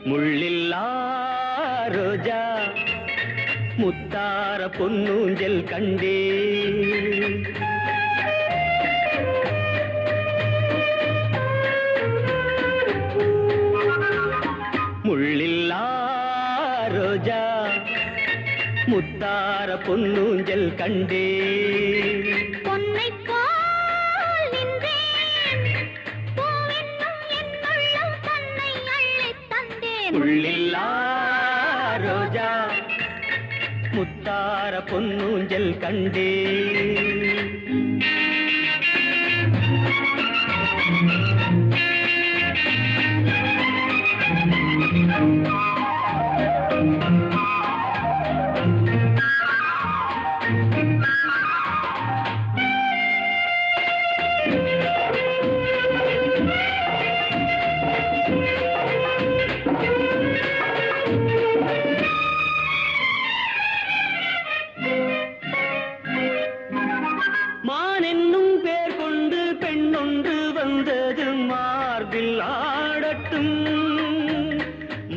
முள்ளில்லா ரோஜா முத்தார பொன்னூஞ்சல் கண்டே முள்ளில்லா ரோஜா முத்தார பொன்னூஞ்சல் கண்டே பொன்னை போல் நின்றேன் பூவென்னும் என் உள்ளம் தன்னை அள்ளித் தந்தேன் முள்ளில்லா ரோஜா முத்தார பொன்னூஞ்சல் கண்டே மானென்னும் பேர் கொண்டு பெண்ணொன்று வந்தது மார்பில் ஆடட்டும்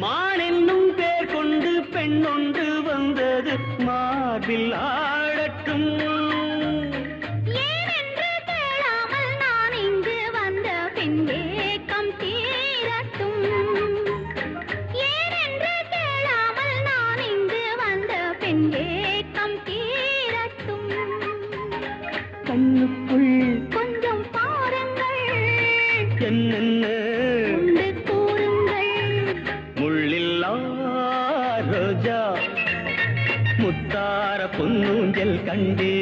மானென்னும் பேர் கொண்டு பெண்ணொன்று வந்தது மார்பில் ஆடட்டும் ஏனென்று கேளாமல் நான் இங்கு வந்த பின் ஏக்கம் தீரட்டும் ஏனென்று கேளாமல் நான் இங்கு வந்த பின் ஏக்கம் தீரட்டும் கண்ணுக்குள் கொஞ்சம் பாருங்கள் என்னென்ன உண்டு கூறுங்கள் முள்ளில்லா ரோஜா முத்தார பொன்னூஞ்சல் கண்டே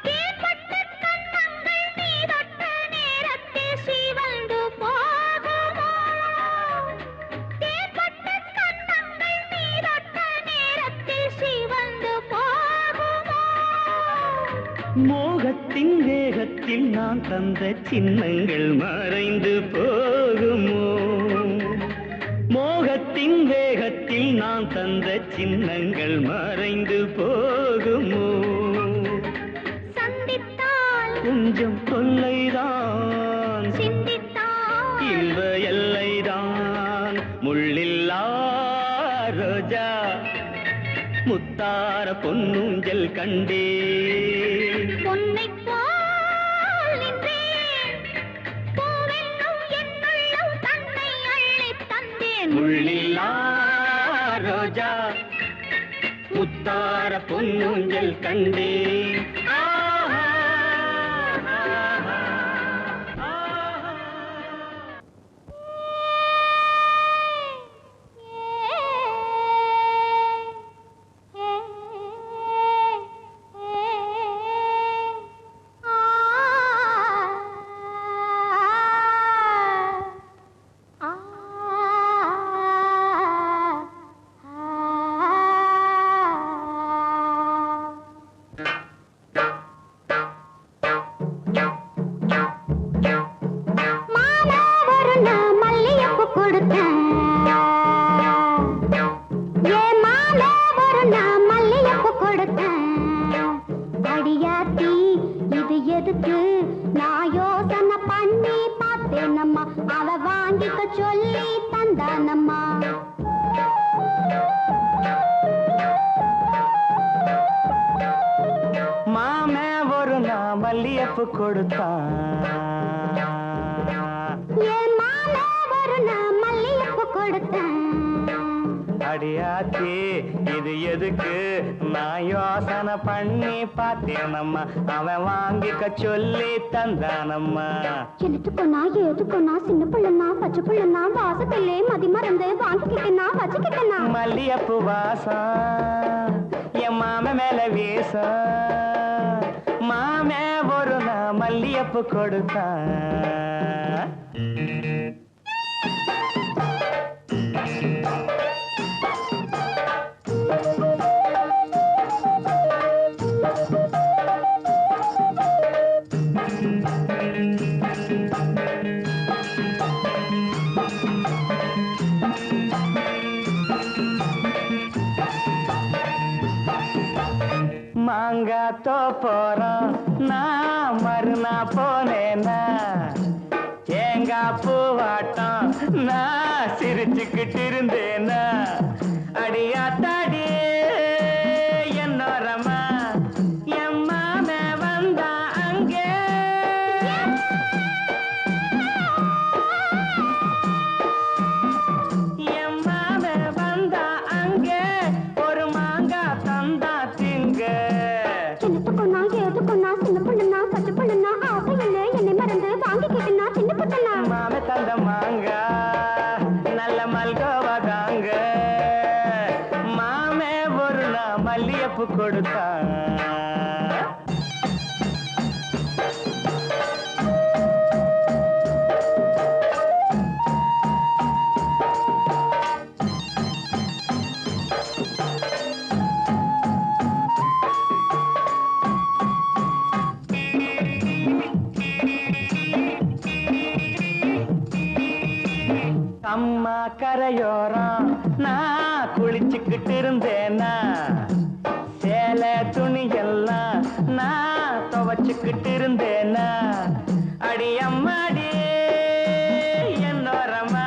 தேன்பட்ட கன்னங்கள் நீ தொட்ட நேரத்தில் சிவந்து போகுமோ தேன்பட்ட கன்னங்கள் நீ தொட்ட நேரத்தில் சிவந்து போகுமோ மோகத்தின் வேகத்தில் நான் தந்த சின்னங்கள் மறைந்து போகுமோ மோகத்தின் வேகத்தில் நான் தந்த சின்னங்கள் மறைந்து போகுமோ சந்தித்தால் கொஞ்சம் தொல்லைதான் சிந்தித்தால் இன்ப எல்லைதான் முள்ளில்லா ரோஜா முத்தார பொன்னூஞ்சல் கண்டே பொன்னை போல் நின்றேன் பூவென்னும் என் உள்ளம் தன்னை அள்ளித் தந்தேன் முள்ளில்லா ரோஜா முத்தார பொன்னூஞ்சல் கண்டே மல்லியப்பு கொடுத்தான் அடியாத்தி இது எதுக்கு நான் யோசனை பண்ணி பார்த்தேனம்மா அவன் வாங்கிக்க சொல்லி தந்தானம்மா எழுத்துக்கொன்னா ஏதுக்கொன்னா சின்ன பிள்ளைனா பச்சை பிள்ளைனா வாசத்திலே மதி மறந்து வாங்கிக்கிட்டனா வச்சுக்கிட்டனா மல்லியப்பு வாசம் என் மாம மேல வீசம் மாம மாமே ஒரு நான் மல்லியப்பு கொடுத்தான். மாங்காத்தோ போறோம் நான் மறுநா போனேனா தேங்காய் பூவாட்டம் நான் சிரிச்சுக்கிட்டு இருந்தேனா அடியாத்தாடி என்னோரமா எம்மாமே வந்தா அங்கே எம்மாமே வந்தா அங்கே ஒரு மாங்காய் தந்தா திங்க சின்னத்துக்குன்னா ஏதுக்குன்னா சின்ன பொண்ணுன்னா பச்சை பொண்ணுன்னா ஆசையில் என்னை மறந்து வாங்கிக்கிட்டுனா சின்ன பொண்ணுன்னா மாமே தந்த மாங்கா நல்ல மல்கோவா தாங்க மாமே ஒரு நான் மல்லியப்பு கொடுத்தான். அம்மா கரையோரம் நான் குளிச்சுக்கிட்டு இருந்தேனா சேலை துணியெல்லாம் நான் துவச்சுக்கிட்டு இருந்தேனா அடி அம்மாடி என்னோரமா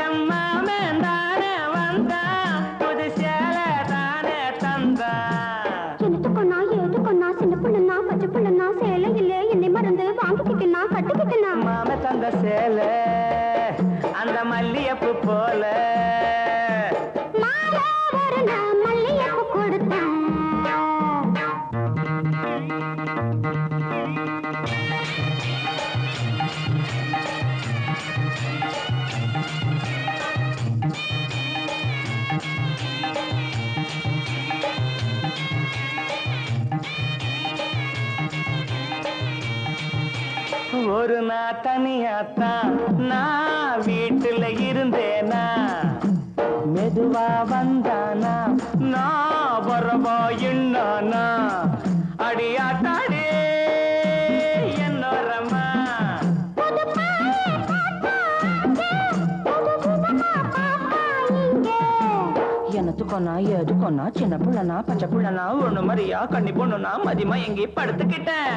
எம்மாமே தானே வந்தா புது சேலை தானே தந்தா சின்னத்துக்குன்னா ஏதுக்குன்னா சின்ன பொண்ணுன்னா பச்சை பொண்ணுன்னா சேலையில் என்னை மறந்து வாங்கிக்கிட்டுனா கட்டிக்கிட்டுனா மாமே தந்த சேலை அந்த மல்லியப்பு போல மாலை ஒரு நான் மல்லியப்பு கொடுத்தேன். ஒரு நான் தனியாத்தான் நான் வீட்டுல இருந்தேனா மெதுவா வந்தானா நான் வரவா என்னானா அடியாத்தாடே என்னோரமா எனத்துக்கொன்னா எதுக்கொன்னா சின்ன புள்ளனா பச்சை புள்ளனா ஒண்ணு மாதிரியா கண்ணி பொண்ணுனா மதியமா எங்கே படுத்துக்கிட்டேன்.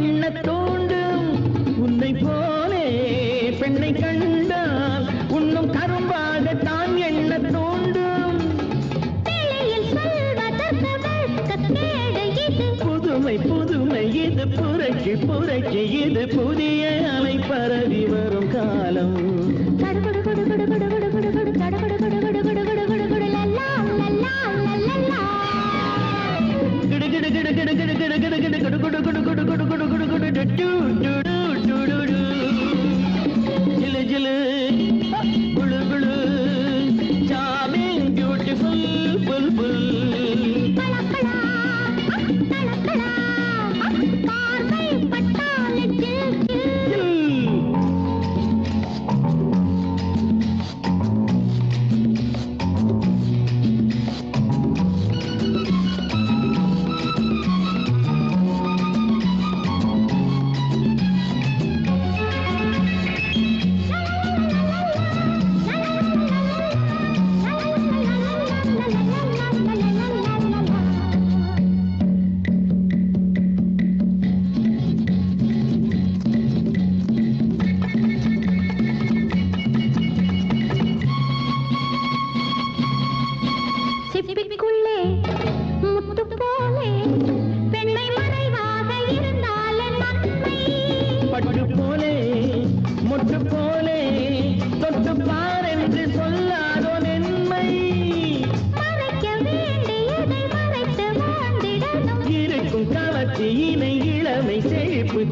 எண்ண தூண்டும் உன்னை போலே பெண்ணை கண்டால் உன்னும் கரும்பாக தான் எண்ண தூண்டும் புதுமை புதுமை இது புரட்சி புரட்சி இது புதிய அலை பரவி வரும் காலம் ஜிலு ஜிலு குளு குளு சாமிங் பியூட்டிஃபுல் புல் புல்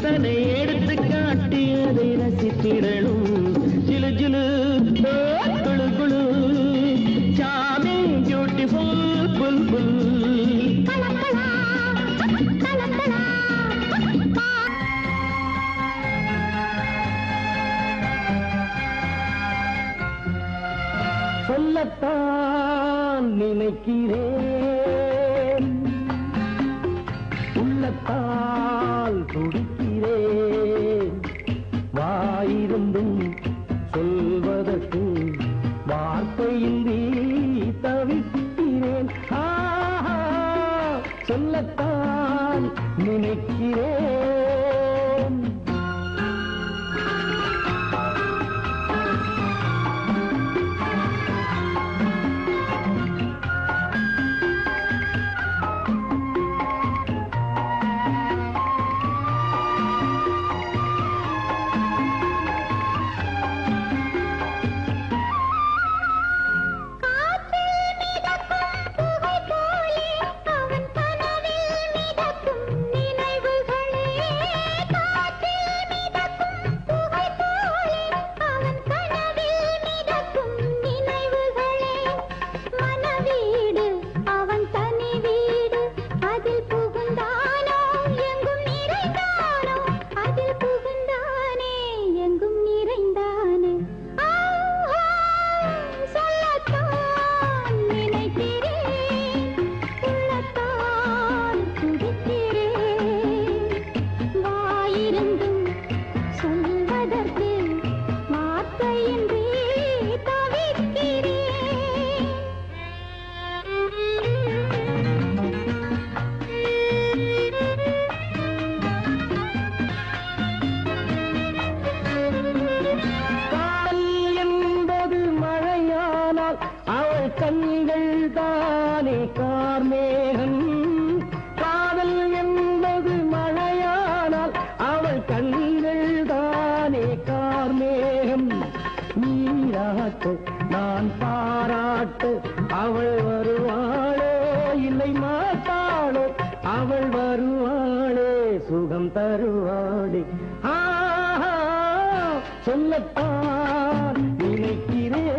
தன்னை எடுத்து காட்டி அதை ரசித்திடணும் ஜிலு ஜிலு குளு குளு சாமிங் பியூட்டிஃபுல் புல் புல் சொல்லத்தான் நினைக்கிறேன் உள்ளத்தால் துடிக்கிறேன் வாயிருந்தும் சொல்வதற்கு வார்த்தையின்றி தவிக்கிறேன் சொல்லத்தான் நினைக்கிறேன் கண்கள் தானே கார்மேகம் காதல் என்பது மழையானால் அவள் கண்கள் தானே கார்மேகம் நீராட்டு நான் பாராட்டு அவள் வருவாளோ இல்லை மாட்டாளோ அவள் வருவாளே சுகம் தருவாளே சொல்லத்தான் நினைக்கிறேன்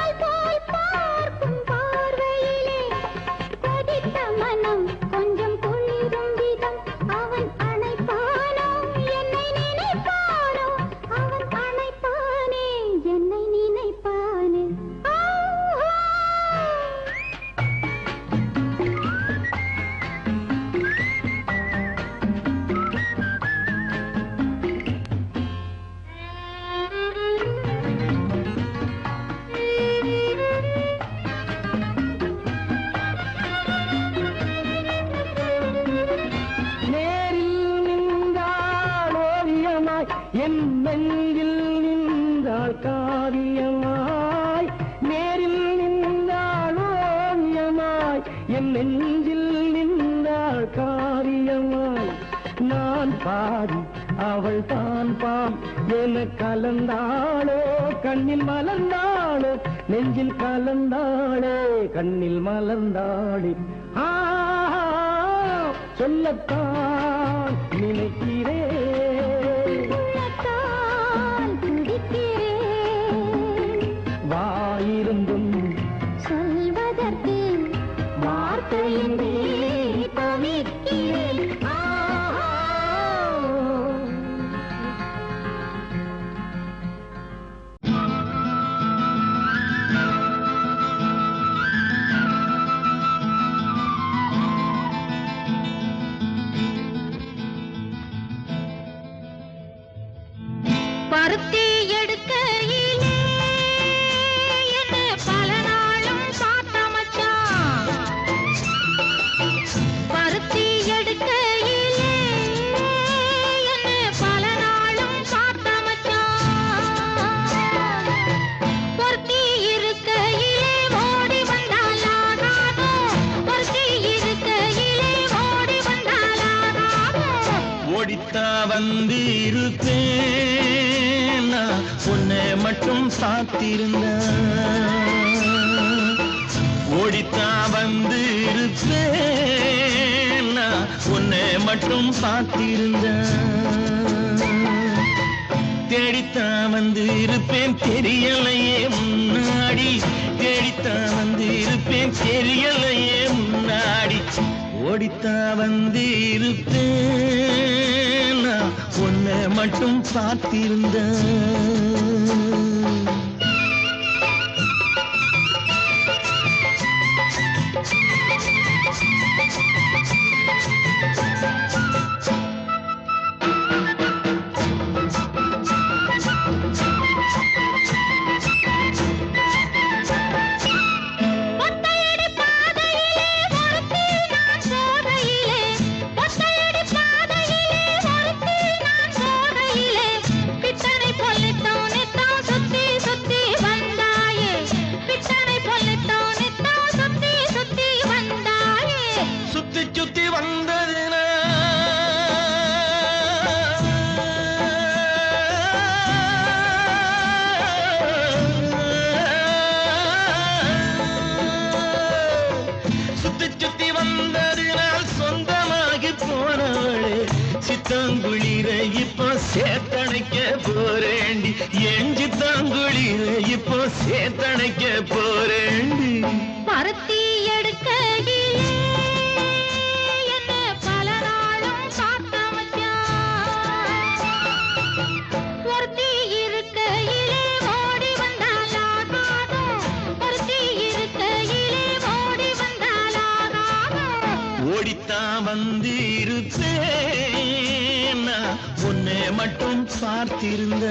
போல் என் நெஞ்சில் நின்றாள் காவியமாய் நேரில் நின்றாள் ஓவியமாய் என் நெஞ்சில் நின்றாள் காவியமாய் நான் பாடி அவள் தான் பாடி என கலந்தாளோ கண்ணில் மலர்ந்தாளோ நெஞ்சில் கலந்தாளே கண்ணில் மலர்ந்தாளே சொல்லத்தான் நினைக்கிறேன் வாயிருந்தும் சொல்வதற்கு வார்த்தையின்றி தவிக்கிறேன். பருத்தி எடுக்கையிலே என்ன பல நாளும் பார்த்த மச்சான் பருத்தி எடுக்கையிலே என்ன பல நாளும் பார்த்த மச்சான் பொருத்தி இருக்கையிலே ஓடி வந்தாலாகாதோ பொருத்தி இருக்கையிலே ஓடி வந்தாலாகாதோ ஓடித்தா வந்து இருப்பேன் உன்னை மட்டும் சாத்திருந்த ஓடித்தா வந்து இருப்பேன் உன்னை மட்டும் சாத்திருந்த தேடித்தா வந்து இருப்பேன் தெரியலையே முன்னாடி தேடித்தா வந்து இருப்பேன் தெரியலையே முன்னாடி ஓடித்தா வந்து இருப்பேன் உன்னை மட்டும் பார்த்திருந்த சித்தாங்குளிர இப்போ சேத்தணைக்க போறேண்டி எஞ்சி தாங்குளிர இப்போ சேத்தணைக்க போறேண்டி பருத்தி எடுக்கையிலே என்ன பல நாளும் பார்த்த மச்சான் பொருத்தி இருக்கையிலே ஓடி வந்தாலாகாதோ பொருத்தி இருக்கையிலே ஓடி வந்தாலாகாதோ ஓடித்தா வந்து இருப்பேன் உன்னை மட்டும் பார்த்திருந்த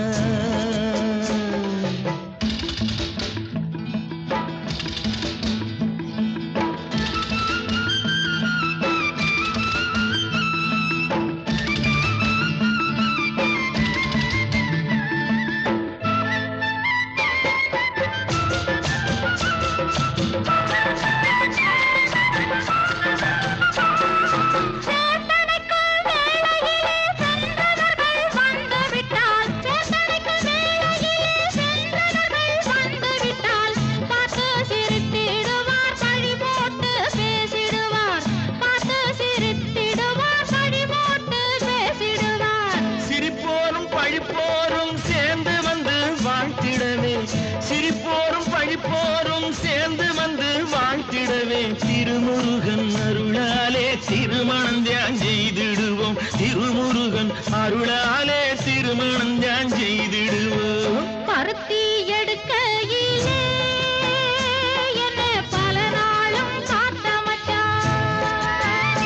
சிரிப்போரும் பழிப்போரும் சேர்ந்து வந்து வாழ்த்திடவே திருமுருகன் அருளாலே திருமணம் தியான் செய்திடுவோம் திருமுருகன் அருளாலே திருமணம் தியான் செய்திடுவோம் பருத்தி எடுக்கையிலே என்ன பல நாளும் பார்த்த மச்சான்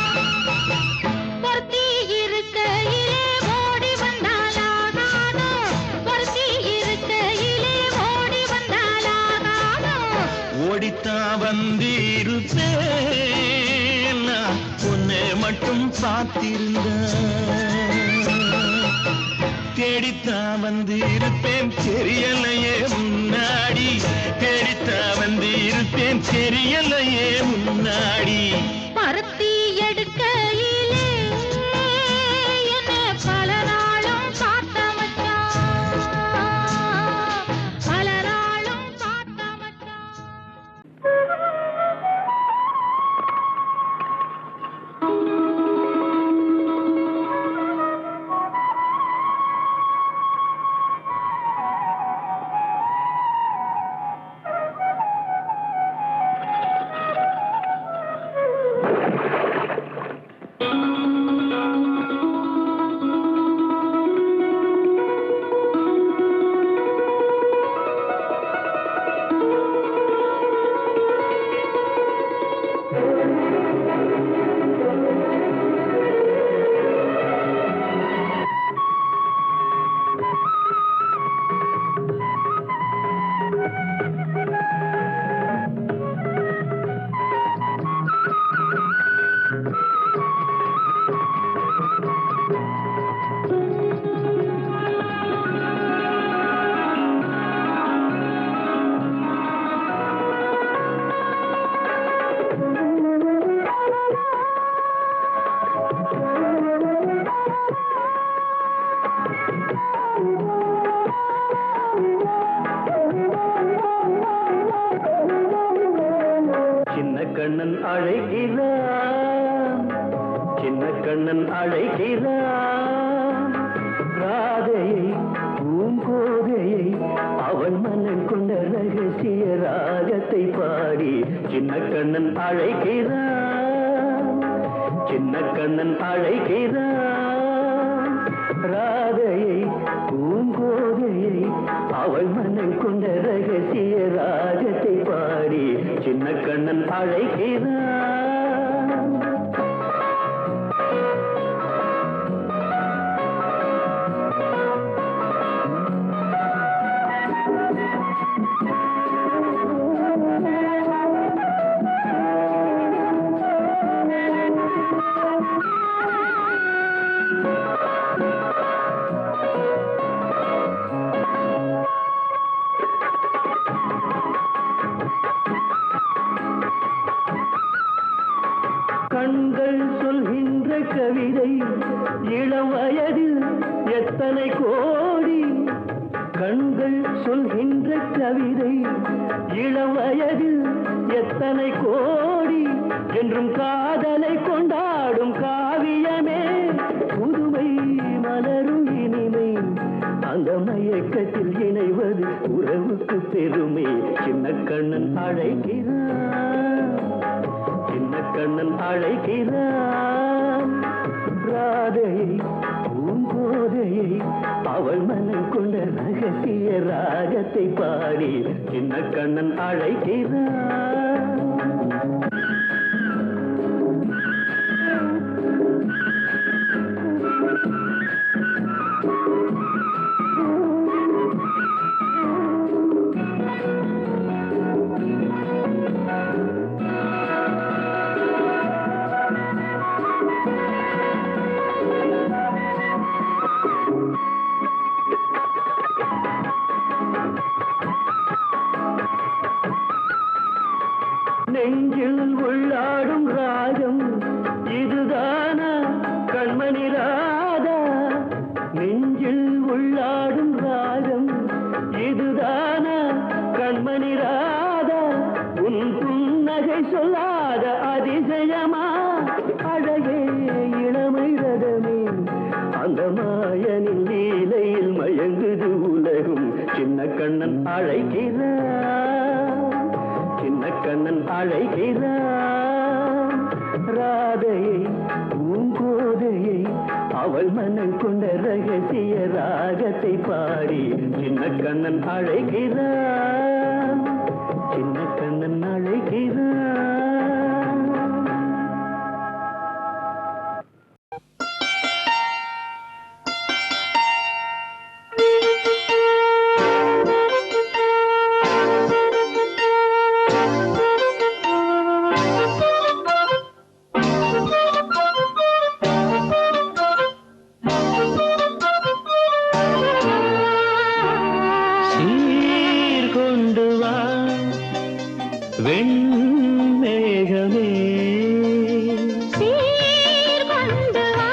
பொருத்தி இருக்கையிலே ஓடி வந்தாலாகாதோ பொருத்தி இருக்கையிலே ஓடி வந்தாலாகாதோ ஓடித்தா வந்து இருப்பேன் உன்னை மட்டும் பார்த்திருந்த தேடித்தான் வந்து இருப்பேன் தெரியலையே முன்னாடி தேடித்தான் வந்து இருப்பேன் தெரியலையே முன்னாடி பருத்தி எடுக்கையிலே என்ன பல நாளும் பார்த்த மச்சான் பல நாளும் பார்த்த மச்சான் கண்ணன் அழைக்கிறான் சின்ன கண்ணன் அழைக்கிறான் ராதையை பூங்கோதையை அவன் மன்னன் கொண்ட ரகசிய ராகத்தை பாடி சின்ன கண்ணன் அழைக்கிறான் சின்ன கண்ணன் அழைக்கிறான் ராதையை பூங்கோதையை அவள் மன்னன் கொண்ட ரகசிய ராகத்தை பாடி சின்ன கண்ணன் அழைக்கிறான் கண்கள் சொல்கின்ற கவிதை இளம் வயதில் எத்தனை கோடி கண்கள் சொல்கின்ற கவிதை இளம் வயதில் எத்தனை கோடி என்றும் காதலை கொண்டாடும் காவியமே புதுமை மலரும் இனிமை அந்த மயக்கத்தில் இணைவது உறவுக்கு பெருமை சின்ன கண்ணன் அழைக்கிறான் சின்ன கண்ணன் அழைக்கிறான் ராதையை பூங்கோதையை அவள் மனம் கொண்ட ரகசிய ராகத்தை பாடி சின்ன கண்ணன் அழைக்கிறான் நெஞ்சில் உள்ளாடும் ராகம் இதுதானா கண்மணி ராதா நெஞ்சில் உள்ளாடும் ராகம் இதுதானா கண்மணி ராதா உன் புன்னகை சொல்லாத அதிசயமா அழகே இளமை ரதமே அந்த மாயனின் லீலையில் மயங்குது உலகும் சின்ன கண்ணன் அழைக்கிறான் சின்ன கண்ணன் அழைக்கிறான் ராதையை பூங்கோதையை அவள் மனம் கொண்ட ரகசிய ராகத்தை பாடி சின்ன கண்ணன் அழைக்கிறான் சின்ன கண்ணன் அழைக்கிறான் வெண்மேகமே சீர்கொண்டு வா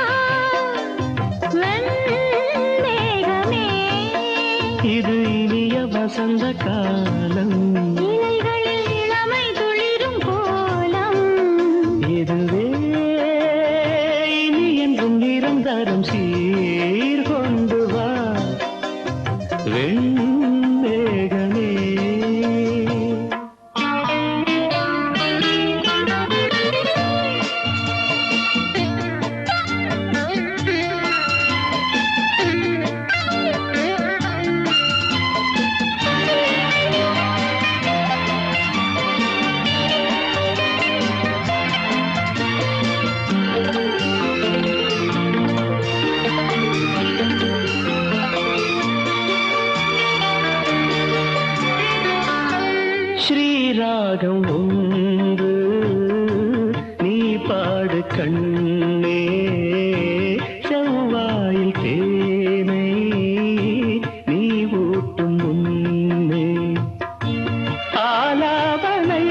வெண்மேகமே இது இனிய வசந்த காலம் இலைகளில் இளமை துளிரும் கோலம் இதுவே இனி என்றும் நிரந்தரம் சீர்கொண்டு வா வெண்மேகமே ஸ்ரீராகம் ஒன்று நீ பாடு கண்ணே செவ்வாயில் தேனை நீ ஊட்டும் முன்னே ஆலாபனை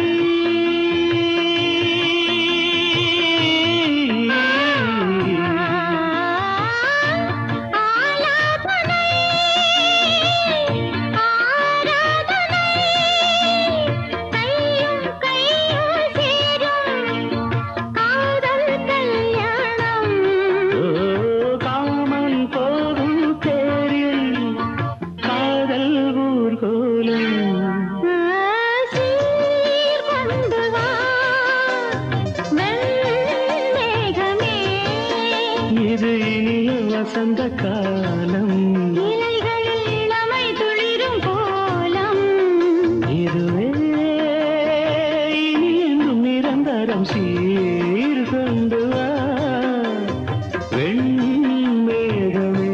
காமன் போகும் தேரில் காதல் ஊர்கோலம் சீர்கொண்டு வா வெண்மேகமே இது இனிய வசந்த காலம் இலைகளில் இளமை துளிரும் கோலம் இதுவே இனி என்றும் நிரந்தரம் சீர்கொண்டு வா வெண்மேகமே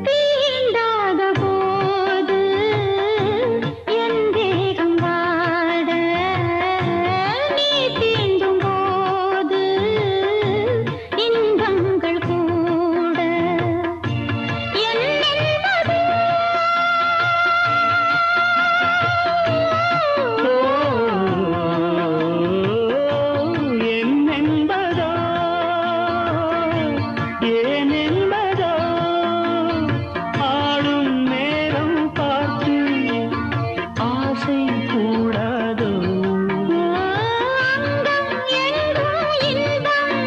தீண்டாத போது என் தேகம் வாட நீ தீண்டும் போது இன்பங்கள் கூட என்னென்பது என்னென்பதோ ஏனென்பதோ ஆடும் நேரம் பார்த்து ஆசை கூடாதோ அங்கம் எங்கும் இன்பம்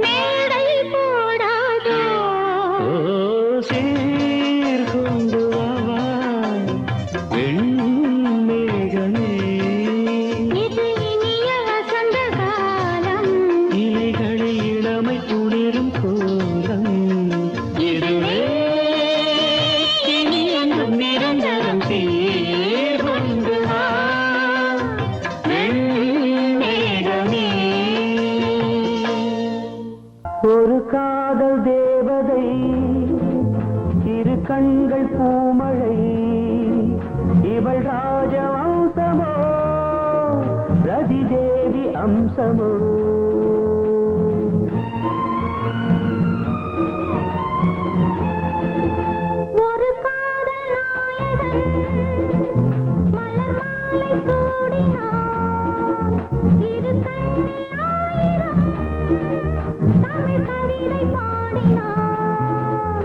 மேடை போடாதோ ஓ சீர்கொண்டு வா வெண்மேகமே இது இனிய வசந்த காலம் இலைகளில் இளமை துளிரும் கோலம் இதுவே இனி என்றும் நிரந்தரம் சீர்கொண்டு வா வெண்மேகமே ஒரு காதல் தேவதை இரு கண்கள் பூமழை இவள் ராஜவம்சமோ ரதி தேவி அம்சமோ ஒரு காதல் நாயகன் மலர் மாலை சூடினான் இரு கண்ணில் ஆயிரம் தமிழ் கவிதை பாடினான்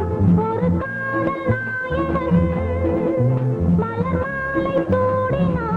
ஒரு காதல் நாயகன் மலர் மாலை சூடினான்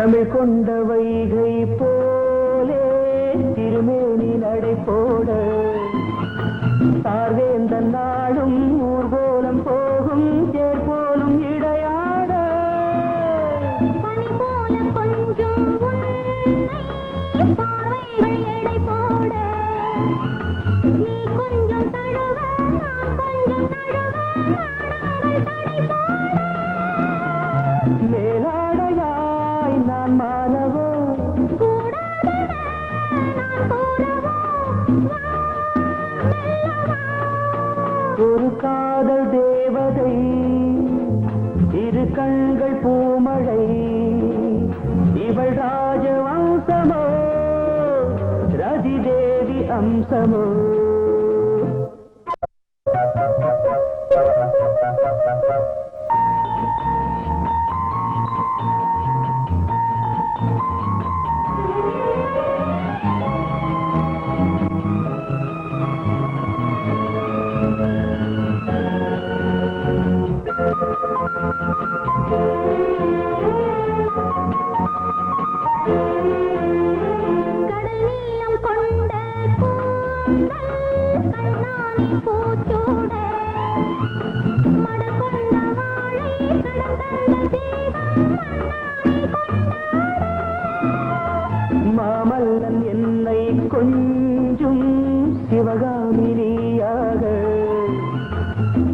தமிழ் கொண்ட வைகை போலே திருமேனி நடை போட சார்வேந்த நாடும் ஊர்கோலம் போகும் தேர் போலும் இடையாட பனி போல கொஞ்சம் பார்வைகள் எடை போட நீ கொஞ்சம் தழுவ நான் கொஞ்சம் தழுவ நாடாமல் தடை போட மேலாடையாய் நான் மாலவோ கூடாதன நான் கூறவோ ஒரு காதல் தேவதை இரு கண்கள் பூமழை இவள் ராஜவம்சமோ ரதி தேவி அம்சமோ கடல் நீளம் கொண்ட கூந்தல் கண்ணாடி பூச்சூட மடல் கொண்ட வாழை கடந்தந்த தீபம் மாமல்லன் என்னை கொஞ்சும் சிவகாமினியாக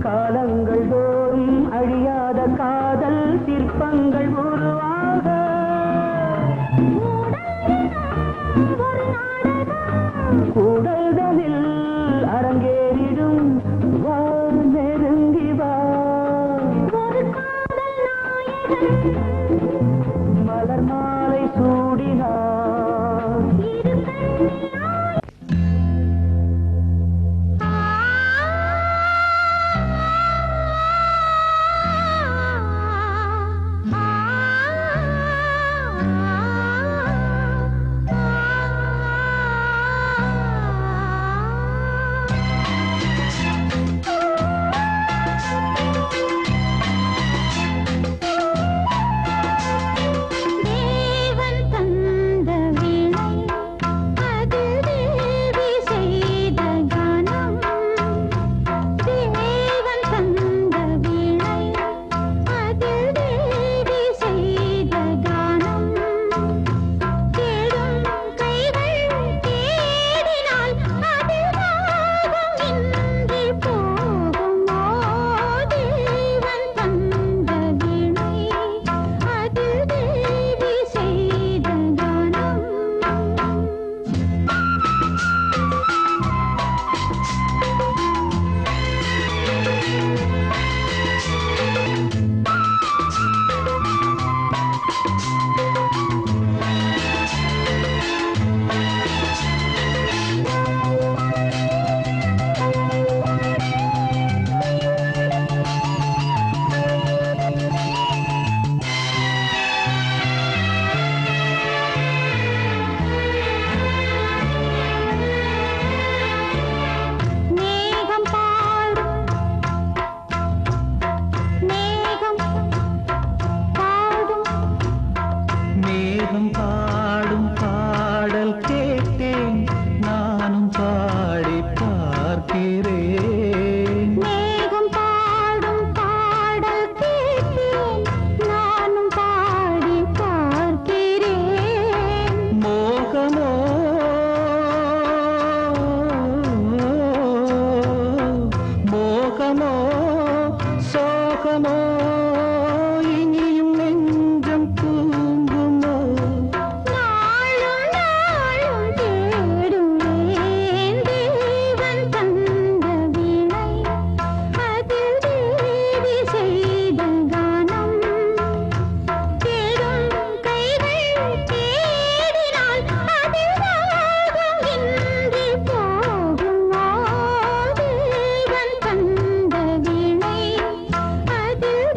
காலங்கள் தோறும் அழியாத காதல் சிற்பங்கள் உருவாக ஒரு நாடகம் கூடல்களில் அரங்கேறிடும் வா நெருங்கி வா ஒரு காதல் நாயகன் மலர் மாலை சூடினார் இரு கண்ணியாய் தேவன் தந்த வீணை அதில் தேவி செய்த கானம் தேவன் தந்த வீணை அதில் தேவி செய்த கானம் தேடும் கைகள் தேடினால் அதில் ராகம் இன்றி போகுமோ தேவன் தந்த வீணை அதில் தேவி செய்த கானம் மேகம் பாடும் மேகம் பாடும் மேகம் பாடும் பாடல் கேட்டேன் நானும் பாடி பார்க்கிறேன் மேகம் பாடும் பாடல் கேட்டேன் நானும் பாடி பார்க்கிறேன் மோகமோ மோகமோ சோகமோ இனியும் நெஞ்சம் தூங்குமோ நாளும் நாளும் தேடுவேன் தேவன் தந்த வீணை அதில் தேவி செய்த கானம் தேடும் கைகள் தேடினால் அதில் ராகம் இன்றி போகுமோ தேவன் தந்த வீணை அதில்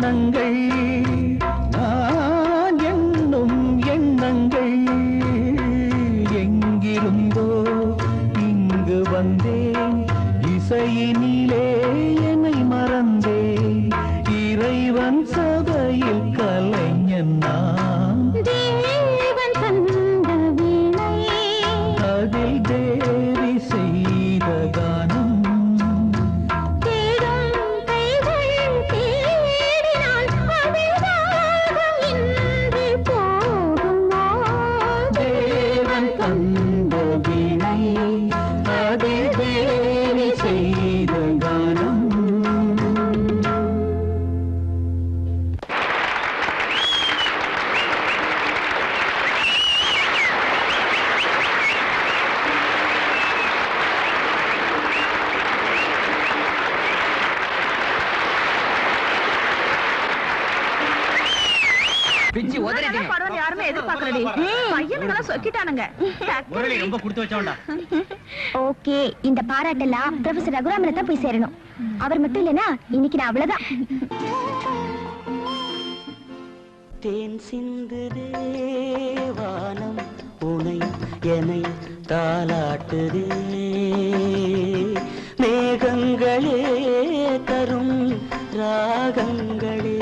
எண்ணங்கள் நான் எண்ணும் எண்ணங்கள் எங்கிருந்தோ இங்கு வந்தேன் இசையினிலே என்னை மறந்தேன் இறைவன் சபையில் கலைஞன் நான் தேவன் தந்த வீணை அதில் தேவி செய்த கானம் தேடும் கைகள் தேடினால் அதில் தாகம் இன்றி போகுமா தேவன் தந்த வீணை அதில் தேவி செய்த கானம். பிச்சு உதறிட்டீங்க. படம் யாருமே எதிர்பார்க்கலடி பையனுங்கெல்லாம் சொக்கிட்டானுங்க முரளி ரொம்ப கொடுத்து வச்சோண்டா. ஓகே, இந்த பாராட்டெல்லாம் ப்ரொஃபசர் ரகுராமனை தான் போய் சேரணும். அவர் மட்டும் இல்லைன்னா இன்னைக்கு நான் அவ்வளவுதான். தேன் சிந்து தேவானம் உனை என்னை தாலாட்டுதே மேகங்களே தரும் ராகங்களே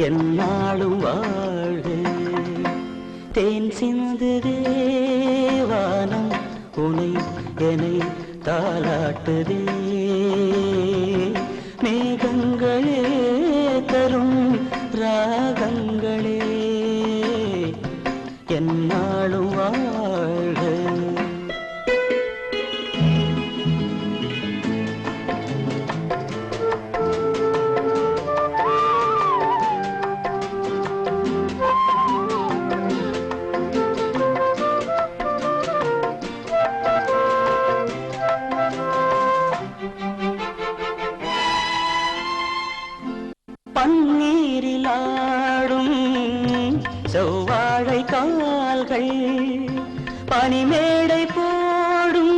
என்னாலும் வாழ்க தேன் சிந்து தேவானம் உனை என்னை தாலாட்டுதே மேகங்களே தரும் ராகங்களே என்னாலும் வாழ்க பன்னீரில் ஆடும் செவ்வாழை கால்கள் பனிமேடை போடும்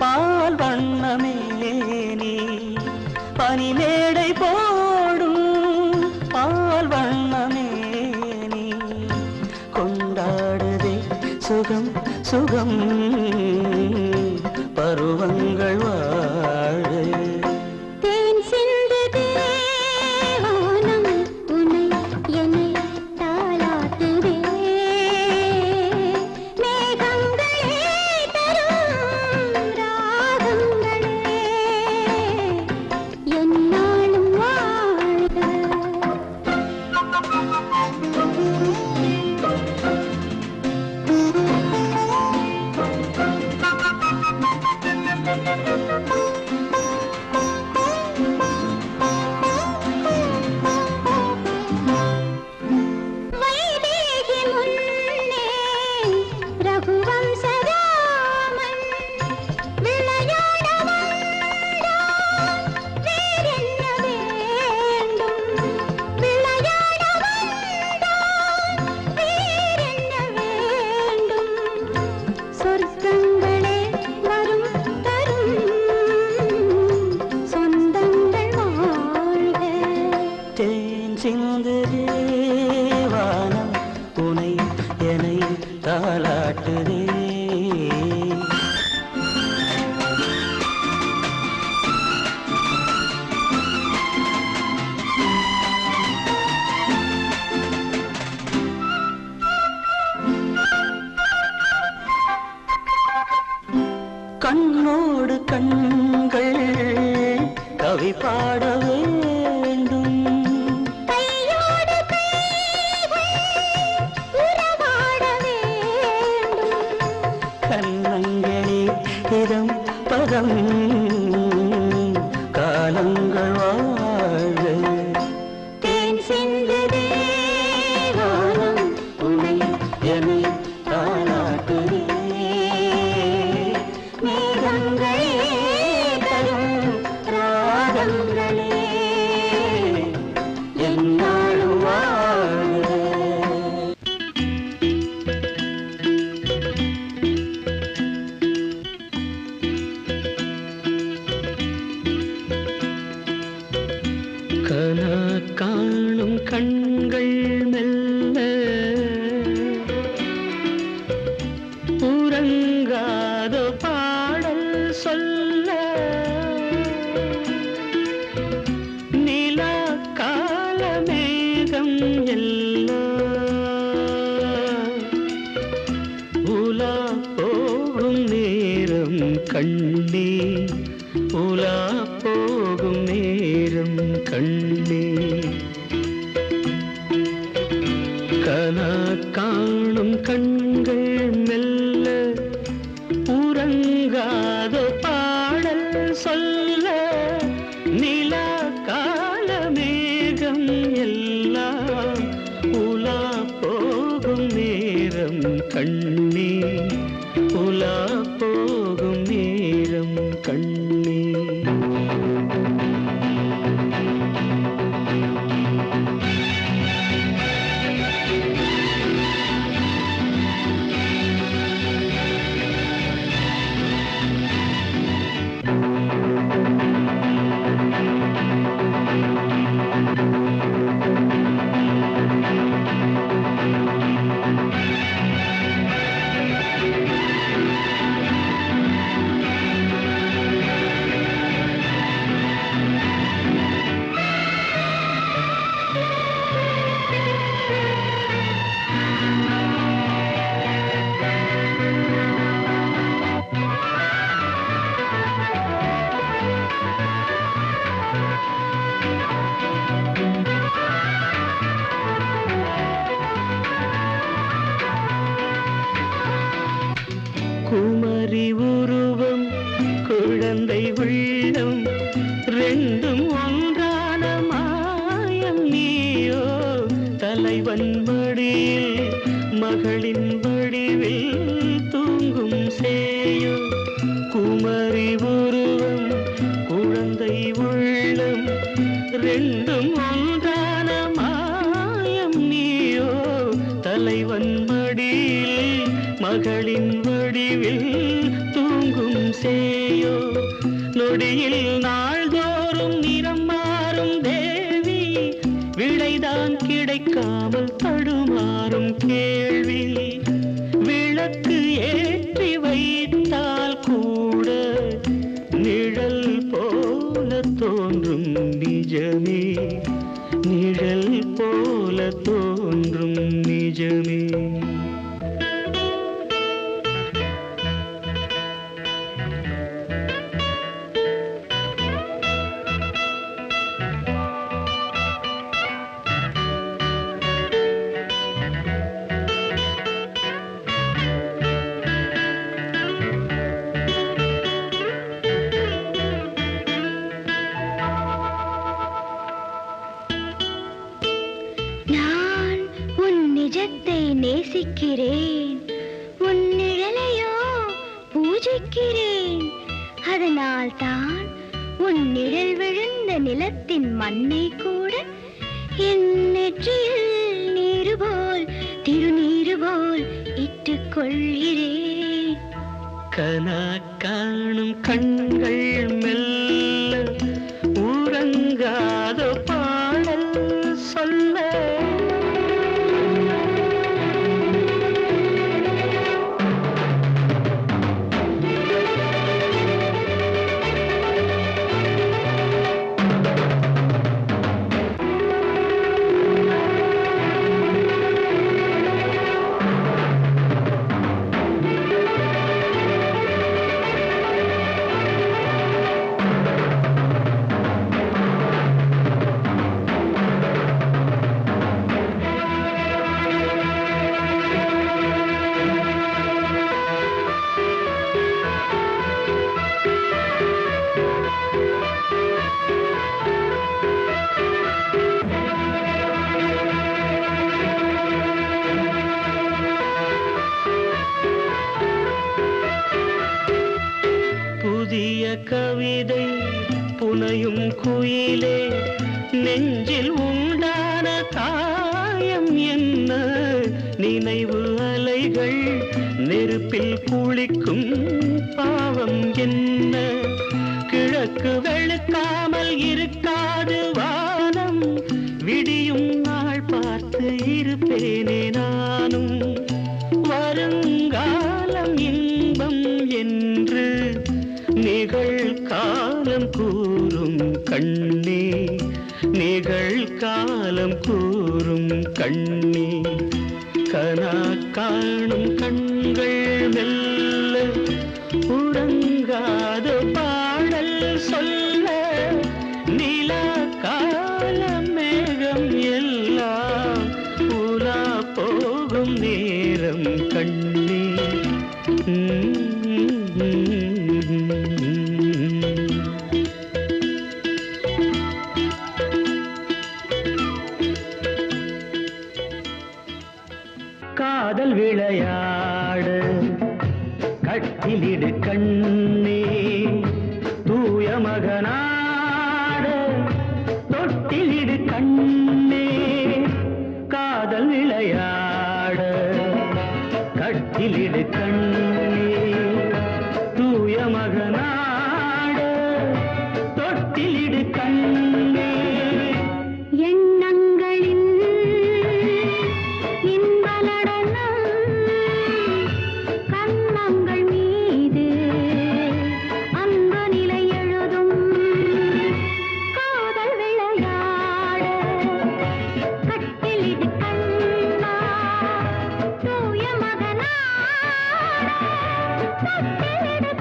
பால் வண்ணமேனி பனிமேடை போடும் பால் வண்ணமேனி கொண்டாடுதே சுகம் சுகம் பருவங்கள் வாழ தேன் சிந்து தேவானம் உன்னை என்னை தாலாட்டுதே மேகங்களே தரும் ராகங்களே என்னாலும் வாழ்க. வைதேகி முன்னே ரகுவம்சராமன் விளையாட வந்தான் வேறென்ன வேண்டும் விளையாட வந்தான் வேறென்ன வேண்டும் சொர்க்கங்களே வரும் தரும் சொந்தங்கள் வாழ்க. தேன் சிந்து தேவானம் உனை என்னை தாலாட்டுதே கண்ணோடு கண்கள் கவி பாட வேண்டும் கையோடு கைகள் உறவாட வேண்டும் கண்ணங்களே இதம் பதம் காலங்கள் வாழ தேன் சிந்து தேவானம் உனை என்னை தாலாட்டுதே மேகங்களே தரும் ராகங்களே என்னாலும் வாழ்க கனா காணும் கண்கள் மெல்ல உறங்காத பாடல் சொல்ல நிலா கால மேகம் எல்லாம் உலா போகும் நேரம் கண்ணே உலா போகும் நேரம் கண்ணே கனா காணும் கண்கள் மெல்ல உறங்காத பாடல் சொல்ல நிலா கால மேகம் எல்லாம் உலா போகும் நேரம் கண்ணே உலா போகும் நேரம் கண்ணே குமரி உருவம் குழந்தை உள்ளம் ரெண்டும் ஒன்றான மாயம் நீயோ தலைவன் மடியில் மகளின் வடிவில் தூங்கும் சேயோ குமரி உருவம் குழந்தை உள்ளம் ரெண்டும் ஒன்றான மாயம் நீயோ தலைவன் மடியில் மகளின் வடிவில் தூங்கும் சேயோ நொடியில் நாள்தோறும் நிறம் மாறும் தேவி விடைதான் கிடைக்காமல் தடுமாறும் கேள்வி விளக்கு ஏற்றி வைத்தால் கூட நிழல் போல தோன்றும் நிஜமே நிழல் போல தோன்றும் நிஜமே நேசிக்கிறேன் உன் நிழலையோ பூஜிக்கிறேன் அதனால் தான் உன் நிழல் விழுந்த நிலத்தின் மண்ணை கூட என் நெற்றியில் நீரு போல் திருநீரு போல் இட்டுக் கொள்கிறேன் கனா காணும் கண்கள் மெல்ல உறங்காத பாடல் சொல்ல கவிதை புனையும் குயிலே நெஞ்சில் உண்டான காயம் என்ன நினைவு அலைகள் நெருப்பில் குளிக்கும் பாவம் என்ன கிழக்கு வெளுக்காமல் இருக்காது வானம் பெண்ணே நிகழ்காலம் கூறும் கண்ணே கனா காணும் கண்கள் மெல்ல உறங்காத பாடல் சொல்ல நிலா கால மேகம் எல்லாம் உலா போகும் நேரம் கண்ணே காதல் விளையாடு கட்டிலிடு கண்ணே தூய மகனாடு தொட்டிலிடு கண்ணே காதல் விளையாடு கட்டிலிடு கண்ணே தூய மகனாடு தொட்டிலிடு கண்ணே எண்ணங்களின் இன்ப நடனம் கண்ணங்கள் மீது அன்பு நிலை எழுதும் காதல் விளையாட கட்டிலிடு கண்ணா தூய மகனாட தொட்டிலிடு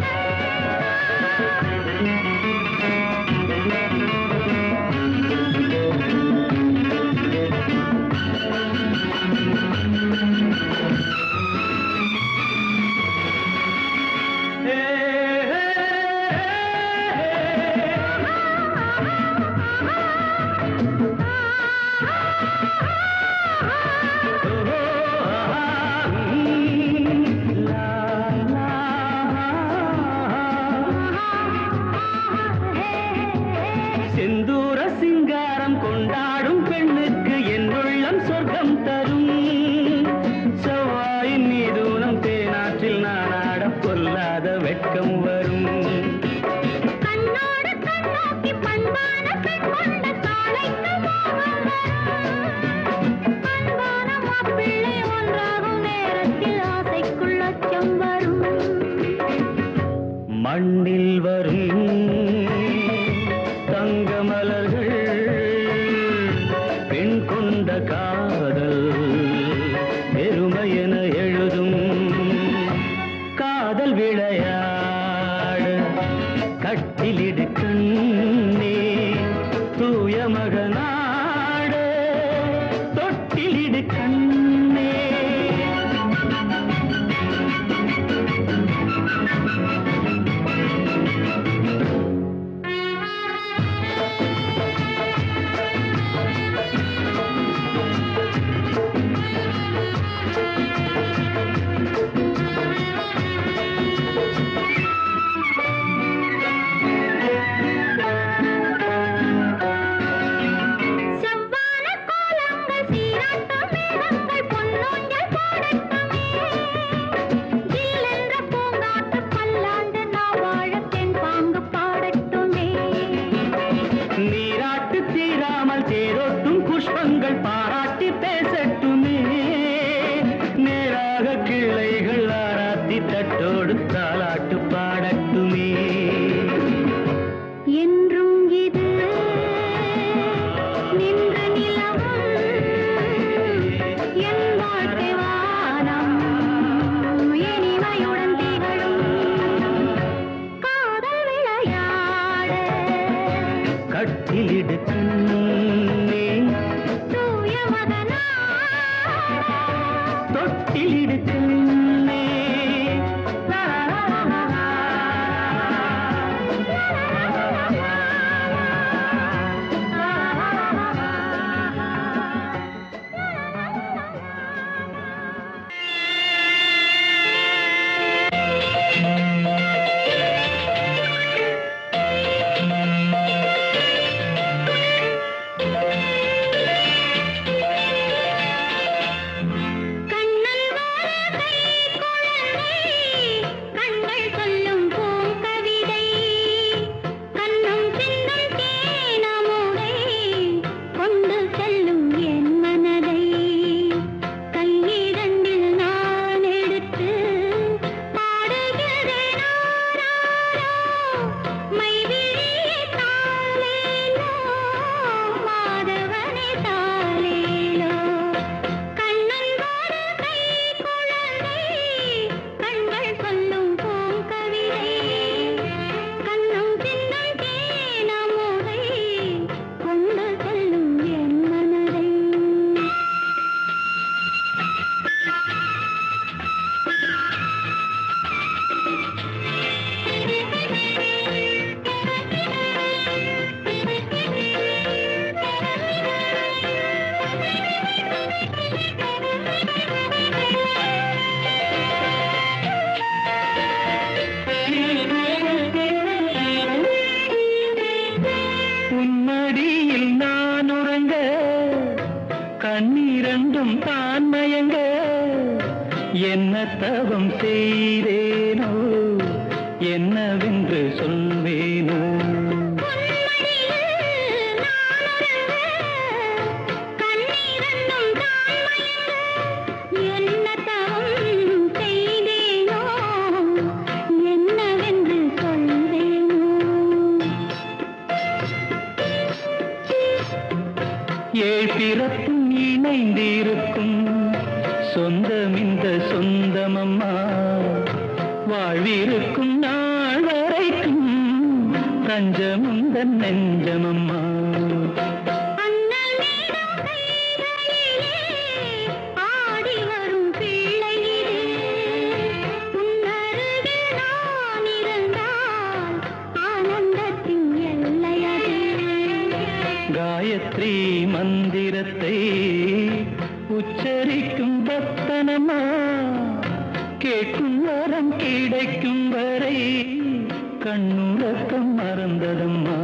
செந்தூர சிங்காரம் கொண்டாடும் பெண்ணுக்கு என் உள்ளம் சொர்க்கம் தரும் செவ்வாயின் மீதூனம் தேனாற்றில் நானாட பொல்லாத வெட்கம் வரும் கண்ணோடு கண்ணோக்கி பண்பான பெண் கொண்ட காளைக்கு மோகம் வரும் அன்பான மாப்பிள்ளை ஒன்றாகும் நேரத்தில் ஆசைக்குள் அச்சம் வரும் மண்ணில் வரும் தங்க மலர்கள் பெண் கொண்ட காதல் பெருமையென எழுதும் காதல் விளையாடு கட்டிலிடு கண்ணே தூய மகனாடு தொட்டிலிடு கண்ணே செவ்வான கோலங்கள் சீராட்டும் மேகங்கள் பொன்னூஞ்சல் போடட்டுமே ஜில்லென்ற பூங்காற்று பல்லாண்டு நான் வாழ தென் பாங்கு பாடட்டுமே நீராட்டு தீராமல் தேரோட்டும் புஷ்பங்கள் பாராட்டி பேசட்டுமே நேராக கிளைகள் ஆராத்தி தட்டோடு தாலாட்டு பாடட்டுமே என்றும் இது நின்று நிலவும் என் வாழ்க்கை வானம் இனிமையுடன் திகழும் காதல் விளையாட கட்டிலிடு கண்ணே தூய மகனா தொட்டிலிடு கண்ணே லா, லா, லா, லா, லா. மடியில் நான் உறங்க கண்ணீரண்டும் தான் மயங்க என்ன தவம் செய்தேனோ என்னவென்று சொல்வேனோ பிறப்பும் இணைந்திருக்கும் சொந்தம் இந்த சொந்தமம்மா வாழ்விருக்கும் நாள் வரைக்கும் தஞ்சமுந்த நெஞ்சமம்மா காயத்ரி மந்திரத்தை உச்சரிக்கும் பக்தனம்மா கேட்கும் வரம் கிடைக்கும் வரை கண்ணுறக்கம் மறந்ததம்மா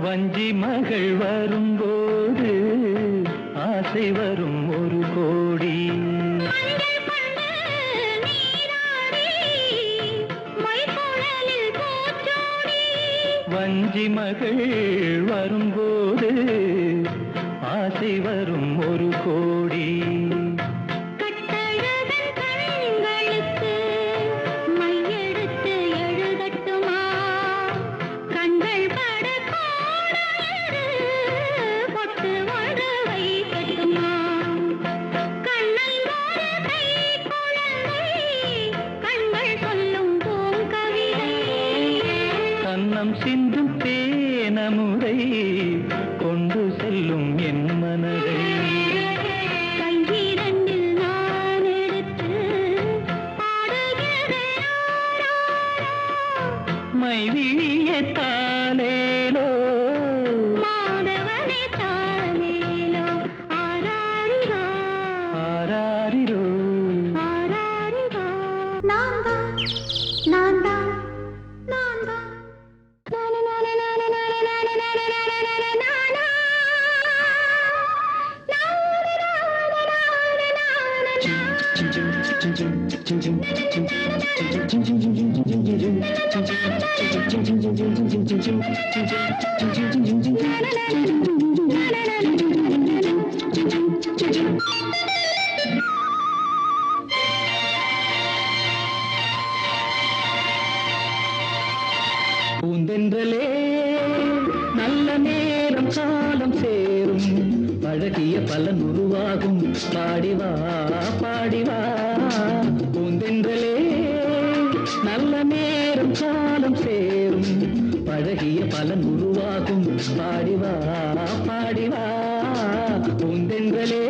வஞ்சி மகள் வரும்போது ஆசை வரும் ஒரு கோடி வஞ்சி மகள் வரும்போது ஆசை வரும் ஒரு கோடி சிந்தும் தேனமுதை கொண்டு செல்லும் என் மனதை கையிரண்டில் நான் எடுத்து மைவிழிய தாலேலோ மாதவனே தாலேலோ ஆராரிரோ ஆராரிரோ ஆராரிரோ நான் தான் பூந்தென்றலே நல்ல நேரம் காலம் சேரும் அழகிய பலன் உருவாகும் பாடிவா பாடிவா பூந்தென்றலே நல்ல நேரம் காலம் சேரும் அழகிய பலன் உருவாகும் பாடிவா பாடிவா பூந்தென்றலே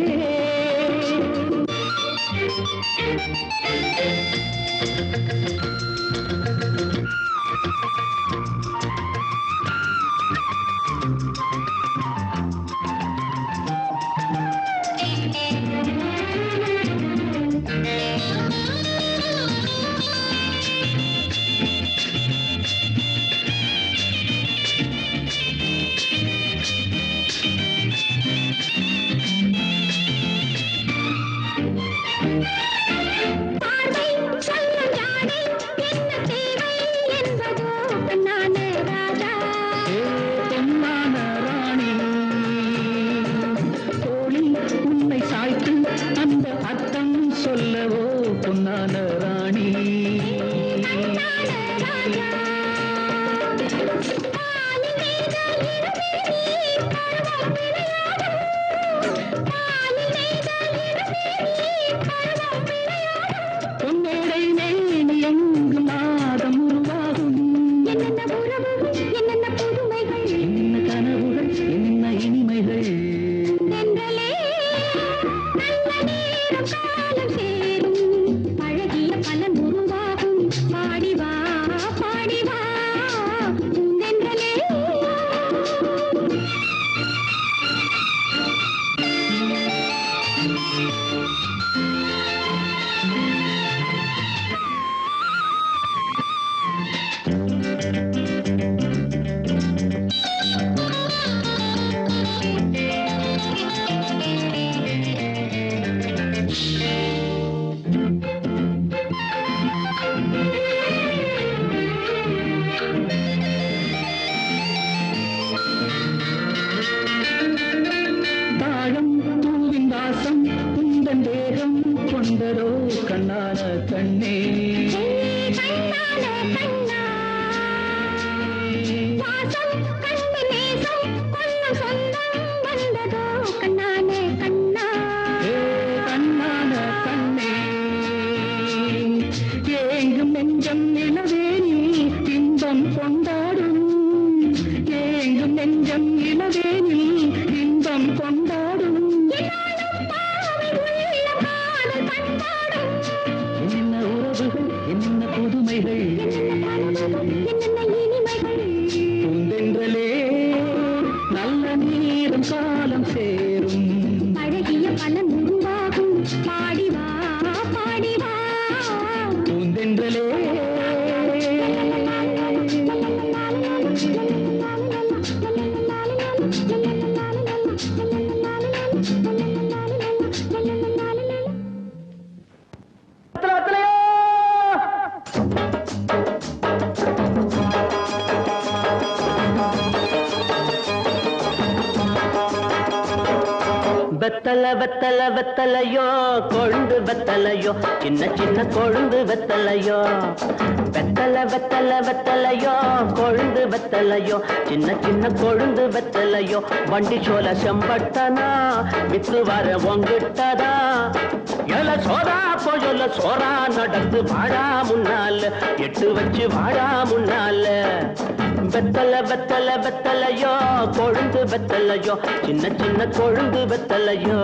பார்வை சொல்லும் யானை என்ன தேவை என்பதோ நானே நீரும் காலம் சேரும் அழகிய பலன் உருவாகும் பாடிவா பாடிவா பூந்தென்றலே வெத்தல வெத்தல வெத்தலையோ கொழுந்து வெத்தலையோ சின்ன சின்ன கொழுந்து வெத்தலையோ வெத்தல வெத்தல வெத்தலையோ கொழுந்து வெத்தலையோ சின்ன சின்ன கொழுந்து வெத்தலையோ வண்டி சோல செம்பட்டனா வித்து வர ஒங்கிட்டதா எல சோரா போயொல்ல சோரா நடந்து வாடா முன்னால எட்டு வச்சு வாடா முன்னால வெத்தல வெத்தல வெத்தலையோ கொழுந்து வெத்தலையோ சின்ன சின்ன கொழுந்து வெத்தலையோ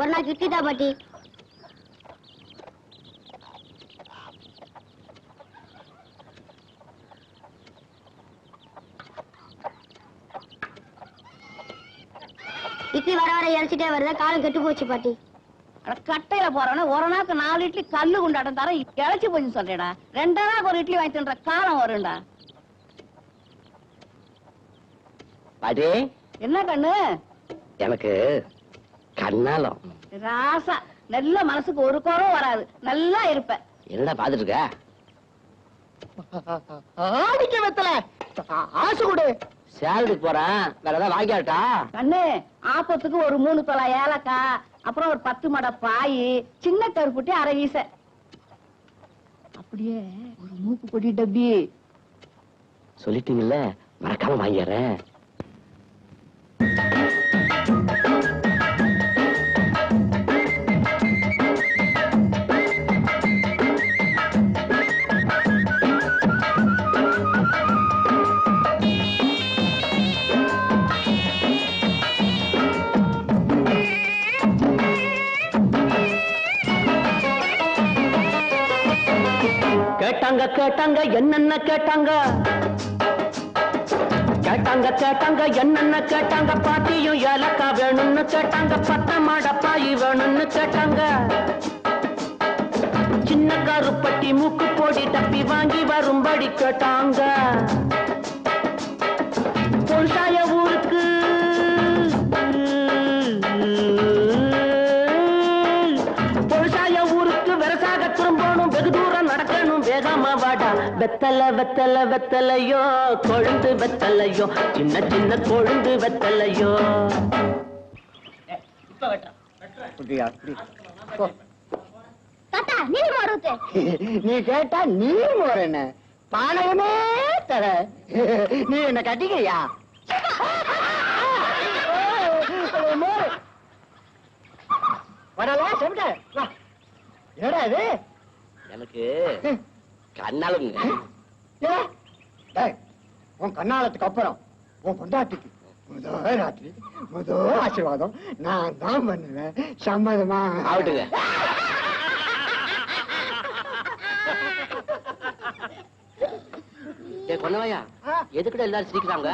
ஒரு நாள் கிட்டிதா பாட்டி இட்லி வர வர இறச்சிட்டே வருதா காலம் கெட்டு போச்சு பாட்டி கட்டையில போறவன ஒரு நாளுக்கு 4 இட்லி கல்லு குண்டாட்டம் தர இழைச்சி போச்சு சொல்றேடா 2 நாளுக்கு ஒரு இட்லி வாங்கி தின்ற காலம் வரும்டா. பாட்டி என்ன கண்ணு எனக்கு கண்ணாலம் ராசா நல்ல மனசுக்கு ஒரு குறவும் வராது நல்லா இருப்ப. என்னடா பாத்துட்டு இருக்க ஆடிக்க வெத்தல ஆசை கொடு சேலரிக்கு போறேன் வேற ஏதாவது வாங்கியாட்டா கண்ணு ஆப்பத்துக்கு ஒரு 3 தொலை ஏலக்காய் அப்புறம் ஒரு 10 மடை பாய் சின்ன கருப்புட்டி அரை வீச அப்படியே ஒரு மூக்கு பொடி டப்பி சொல்லிட்டீங்கல்ல மறக்காம வாங்கிடுறேன். கேட்டாங்க கேட்டாங்க என்னென்ன கேட்டாங்க கேட்டாங்க கேட்டாங்க என்னென்ன கேட்டாங்க பாட்டியும் ஏலக்கா வேணும்னு கேட்டாங்க 10 மடை பாய் வேணும்னு கேட்டாங்க சின்ன கருப்பட்டி மூக்கு போடி டப்பி வாங்கி வரும்படி கேட்டாங்க பொருசாய ஊருக்கு பொருசாய ஊருக்கு வெரசாக திரும்பணும் வெகு தூரம் நடக்கணும் வேகமா வாடா வெத்தல வெத்தல வெத்தலையோ கொழுந்து வெத்தலையோ சின்ன சின்ன கொழுந்து வெத்தலையோ தாத்தா நீர் மாறுத்து நீ கேட்டா நீர் மோர் என்ன பானகமே தர நீ என்ன கட்டிக்கிறியா வரலாம் செவிட்ட என்னடா இது எனக்கு கண்ணாலுங்க உன் கண்ணாலத்துக்கு அப்புறம் உன் பொண்டாட்டிக்கு முதல் ஆசீர்வாதம் நான் தான் பண்ணுவேன் சம்மதமா ஆகட்டுங்க. கொன்னவையா எதுக்கிட்ட எல்லாரும் சிரிக்கிறாங்க?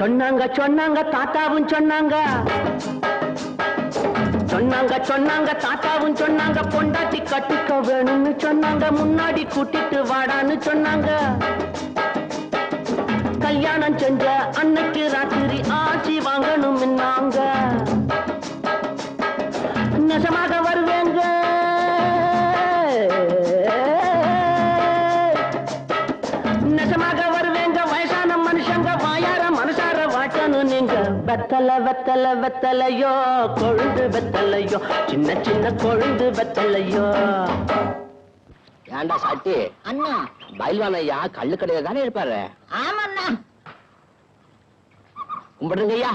சொன்னாங்க சொன்னாங்க தாத்தாவும் சொன்னாங்க சொன்னாங்க சொன்னாங்க தாத்தாவும் சொன்னாங்க பொண்டாட்டி கட்டிக்க வேணும்னு சொன்னாங்க முன்னாடி கூட்டிட்டு வாடான்னு சொன்னாங்க கல்யாணம் செஞ்ச அன்னைக்கு ராத்திரி ஆட்சி வாங்கணும் நாங்க நெசமாக வருவேங்க நெசமாக வருவேங்க வயசான மனுஷங்க வாயார மனசார வாட்டணும் நீங்க வெத்தல வெத்தல வெத்தலையோ கொழுந்து வெத்தலையோ சின்ன சின்ன கொழுந்து வெத்தலையோ. ஏண்டா சாட்டி அண்ணா பயில்வான் ஐயா கள்ளு கடையில தானே இருப்பாரு? ஆமாண்ணா கும்பிடுங்க ஐயா.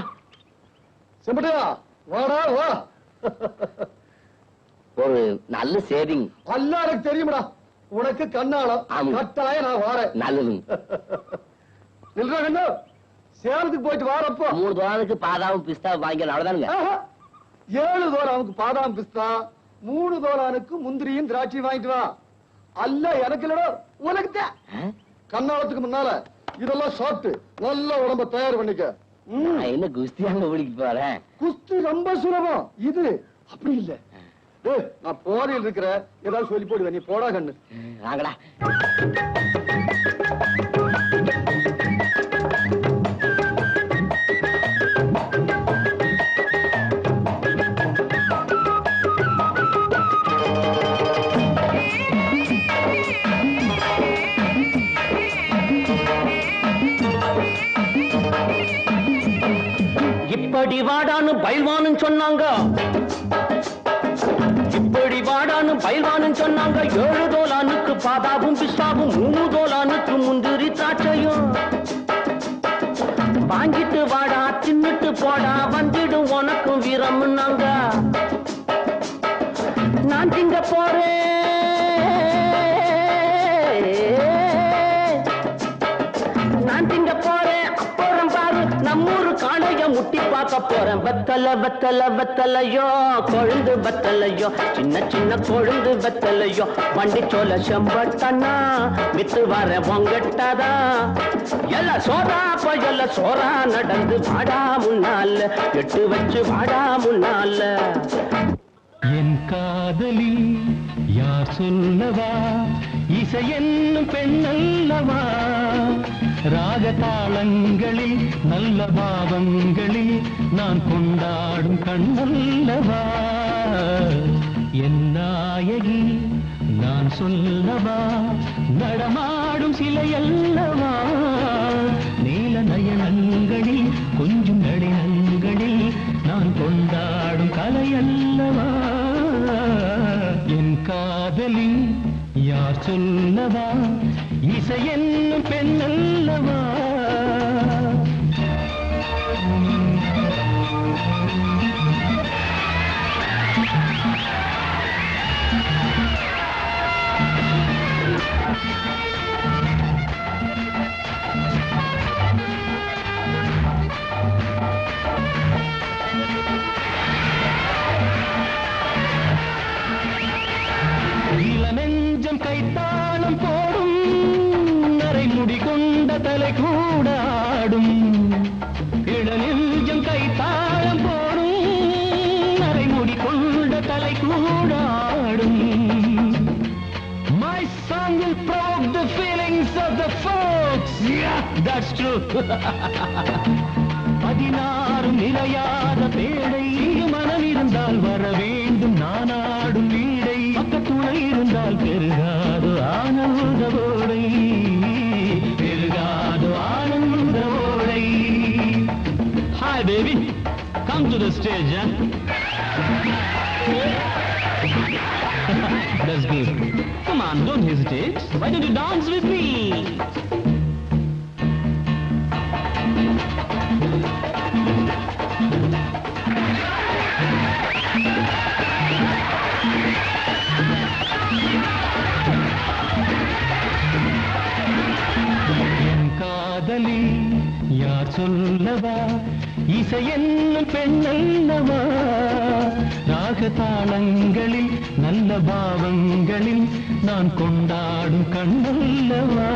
செம்பட்டியா வாடா வா. ஒரு நல்ல சேவிங் அல்ல எனக்கு தெரியுமடா. உனக்கு கண்ணாளம் கட்டாய நான் வாரேன். நல்லது. நில்றா கண்ணு. சேலத்துக்கு போயிட்டு வாரப்போ 3 தோலானுக்கு பாதாவும் பிஸ்தா வாங்கி அவ்வளவுதானுங்க. 7 தோலானுக்கு பாதாம் பிஸ்தா, 3 தோலானுக்கு முந்திரியும் திராட்சை வாங்கிட்டு வா. அல்ல எனக்கு இல்லடா, உனக்கு கண்ணாளத்துக்கு முன்னால இதெல்லாம் சாப்பிட்டு நல்ல உடம்ப தயார் பண்ணிக்க. என்ன குஸ்தியாங்க ஓடிக்கு போறேன். குஸ்தி ரொம்ப சுலபம், இது அப்படி இல்ல. நான் போதையில் இருக்கிற ஏதாவது சொல்லி போடுவேன், நீ போடா கண்ணு. வாங்கடா. இப்படி வாடான்னு பயில்வான்னு சொன்னாங்க, இப்படி வாடான்னு பயில்வான்னு சொன்னாங்க. 7 தோலானுக்கு பாதாவும் பிஸ்தாவும், 3 தோலானுக்கு முந்திரி திராட்சையும் வாங்கிட்டு வாடா, தின்னுட்டு போடா, வந்துடும் உனக்கும் வீரம்னாங்க. நான் திங்க போறேன், நான் திங்க போறேன். அப்புறம் பாரு நம்மூரு காளைய முட்டி பார்க்க போறேன். வெத்தல வெத்தல வெத்தலையோ, கொழுந்து வெத்தலையோ, சின்ன சின்ன கொழுந்து வெத்தலையோ, வண்டி சோல செம்பட்டனா வித்து வர பொங்கட்டதா. எல்ல சோறா போயல்ல சோறா நடந்து வாடா முன்னால, எட்டு வச்சு வாடா முன்னால. என் காதலி யார் சொல்லவா, இசை என்னும் பெண்ணல்லவா, ராகதாளங்களில் நல்ல பாவங்களில் நான் கொண்டாடும் கண்ணல்லவா. என் நாயகி நான் சொல்லவா, நடமாடும் சிலையல்லவா, நீல நயனங்களில் கொஞ்சம் நளினங்களில் நான் கொண்டாடும் கலையல்லவா. என் காதலி யார் சொல்லவா, இசை என்னும் பெண்ணல்லவா. இளநெஞ்சம் கைத்தாளம் போடும், நரைமுடி கொண்ட தலை கூடாடும். இளநெஞ்சம் கைத்தாளம் போடும், நரைமுடி கொண்ட தலை கூடாடும். My song will provoke the feelings of the folks. Yeah, that's true. 16 நிலையாத பேடை, இங்கு மனம் இருந்தால் வர வேண்டும் நானாடும் வீடை. பக்கத்துணை இருந்தால் பெருகாது ஆனந்த ஓடை, பெருகாது ஆனந்த ஓடை. Hi baby, come to the stage. That's good. Come on, don't hesitate. Why don't you dance with me? என் காதலி யார் சொல்லவா, இசை என்னும் பெண்ணல்லவா, ராகதாளங்களில் நல்ல பாவங்களில் நான் கொண்டாடும் கண்ணல்லவா.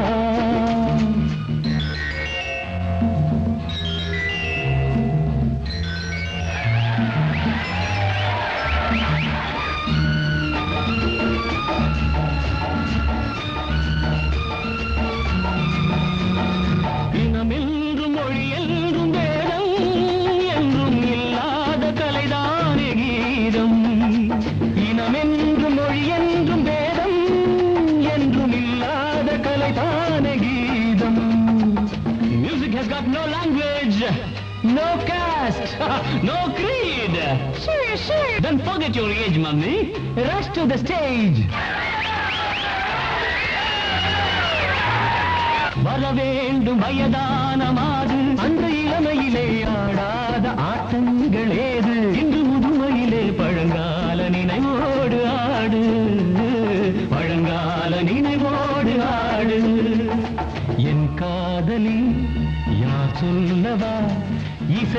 இனமென்றும் மொழி என்றும் வேதம் என்றும் இல்லாத கலைதானே கீதம். இனமென்றும் மொழி என்றும் வேதம் என்றும் இல்லாத கலைதானே கீதம். Music has got no language, no caste, no creed. Sure. Don't forget your age, mummy. Rush to the stage. வர வேண்டும் வயதான மாது, அந்த இளமையிலே ஆடாத ஆட்டங்கள் ஏது. இன்று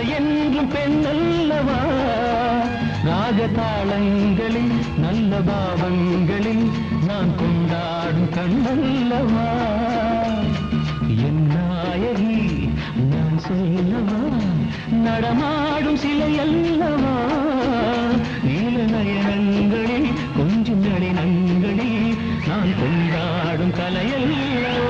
ஆசை என்றும் பெண்ணல்லவா ராகதாளங்களில் நல்ல பாவங்களில் நான் கொண்டாடும் கண்ணல்லவா என் நாயகி நான் சொல்லவா நடமாடும் சிலை அல்லவா நீல நயனங்களில் கொஞ்சம் நளினங்களில் நான் கொண்டாடும் கலையல்லவா